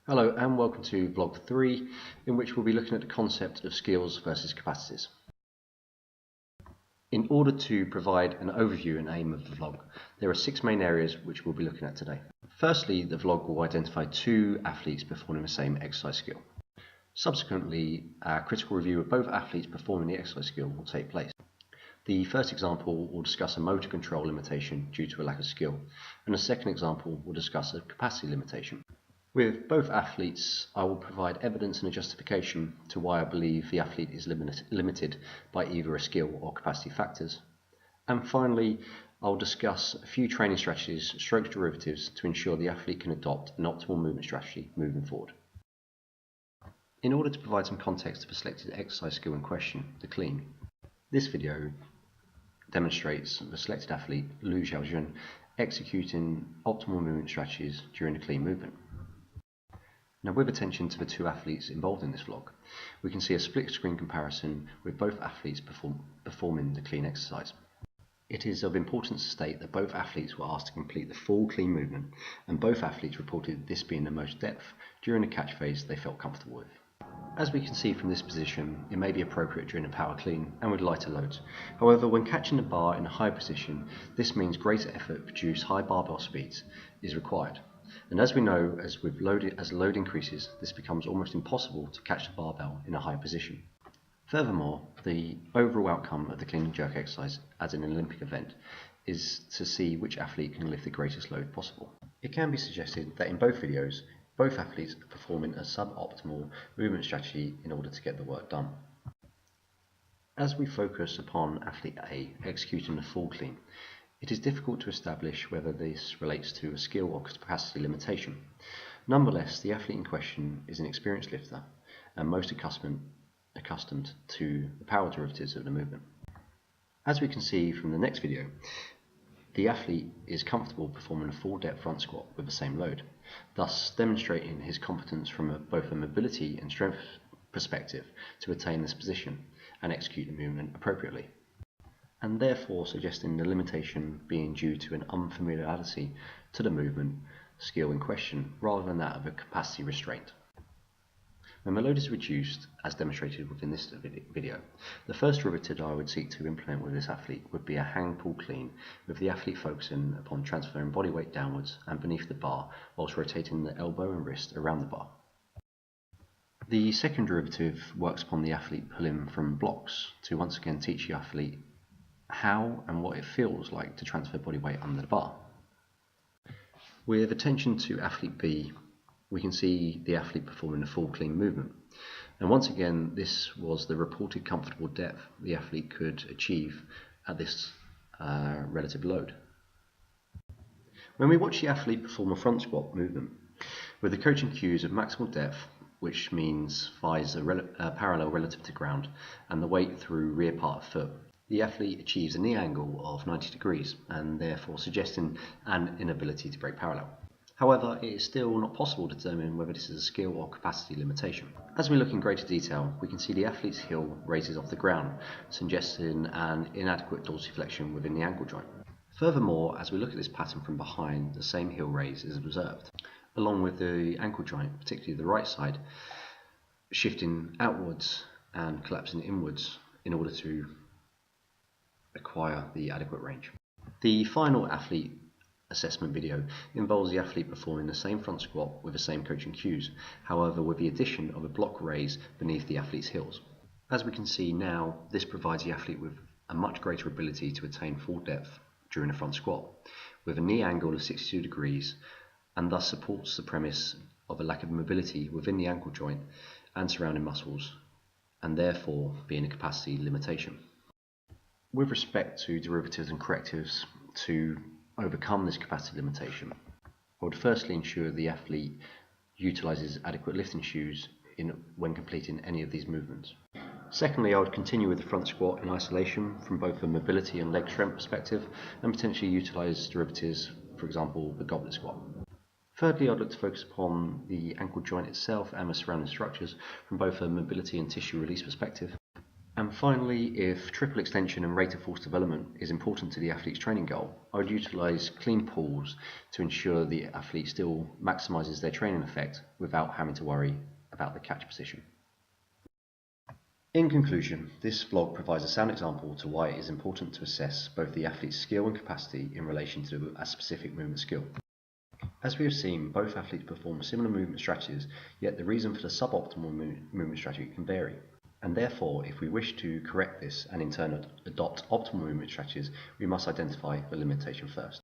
Hello and welcome to vlog 3, in which we'll be looking at the concept of skills versus capacities. In order to provide an overview and aim of the vlog, there are 6 main areas which we'll be looking at today. Firstly, the vlog will identify 2 athletes performing the same exercise skill. Subsequently, a critical review of both athletes performing the exercise skill will take place. The first example will discuss a motor control limitation due to a lack of skill, and the second example will discuss a capacity limitation. With both athletes, I will provide evidence and a justification to why I believe the athlete is limited by either a skill or capacity factors. And finally, I'll discuss a few training strategies, stroke derivatives, to ensure the athlete can adopt an optimal movement strategy moving forward. In order to provide some context to the selected exercise skill in question, the clean, this video demonstrates the selected athlete, Lu Xiaojun, executing optimal movement strategies during the clean movement. Now, with attention to the 2 athletes involved in this vlog, we can see a split screen comparison with both athletes performing the clean exercise. It is of importance to state that both athletes were asked to complete the full clean movement, and both athletes reported this being the most depth during the catch phase they felt comfortable with. As we can see from this position, it may be appropriate during a power clean and with lighter loads. However, when catching the bar in a high position, this means greater effort to produce high barbell speeds is required. And as we know, as load increases, this becomes almost impossible to catch the barbell in a high position. Furthermore, the overall outcome of the clean and jerk exercise as an Olympic event is to see which athlete can lift the greatest load possible. It can be suggested that in both videos, both athletes are performing a suboptimal movement strategy in order to get the work done. As we focus upon athlete A executing the full clean, it is difficult to establish whether this relates to a skill or capacity limitation. Nonetheless, the athlete in question is an experienced lifter and most accustomed to the power derivatives of the movement. As we can see from the next video, the athlete is comfortable performing a full depth front squat with the same load, thus demonstrating his competence from both a mobility and strength perspective to attain this position and execute the movement appropriately, and therefore suggesting the limitation being due to an unfamiliarity to the movement skill in question rather than that of a capacity restraint. When the load is reduced, as demonstrated within this video, the first derivative I would seek to implement with this athlete would be a hang pull clean, with the athlete focusing upon transferring body weight downwards and beneath the bar whilst rotating the elbow and wrist around the bar. The second derivative works upon the athlete pulling from blocks to once again teach the athlete how and what it feels like to transfer body weight under the bar. With attention to athlete B, we can see the athlete performing a full clean movement, and once again this was the reported comfortable depth the athlete could achieve at this relative load. When we watch the athlete perform a front squat movement with the coaching cues of maximal depth, which means thighs are parallel relative to ground and the weight through rear part of foot, the athlete achieves a knee angle of 90 degrees and therefore suggesting an inability to break parallel. However, it is still not possible to determine whether this is a skill or capacity limitation. As we look in greater detail, we can see the athlete's heel raises off the ground, suggesting an inadequate dorsiflexion within the ankle joint. Furthermore, as we look at this pattern from behind, the same heel raise is observed, along with the ankle joint, particularly the right side, shifting outwards and collapsing inwards in order to acquire the adequate range. The final athlete assessment video involves the athlete performing the same front squat with the same coaching cues, however with the addition of a block raise beneath the athlete's heels. As we can see now, this provides the athlete with a much greater ability to attain full depth during a front squat, with a knee angle of 62 degrees, and thus supports the premise of a lack of mobility within the ankle joint and surrounding muscles, and therefore being a capacity limitation. With respect to derivatives and correctives to overcome this capacity limitation, I would firstly ensure the athlete utilises adequate lifting shoes when completing any of these movements. Secondly, I would continue with the front squat in isolation from both a mobility and leg strength perspective, and potentially utilise derivatives, for example the goblet squat. Thirdly, I'd look to focus upon the ankle joint itself and the surrounding structures from both a mobility and tissue release perspective. And finally, if triple extension and rate of force development is important to the athlete's training goal, I would utilise clean pulls to ensure the athlete still maximises their training effect without having to worry about the catch position. In conclusion, this vlog provides a sound example to why it is important to assess both the athlete's skill and capacity in relation to a specific movement skill. As we have seen, both athletes perform similar movement strategies, yet the reason for the suboptimal movement strategy can vary. And therefore, if we wish to correct this and in turn adopt optimal movement strategies, we must identify the limitation first.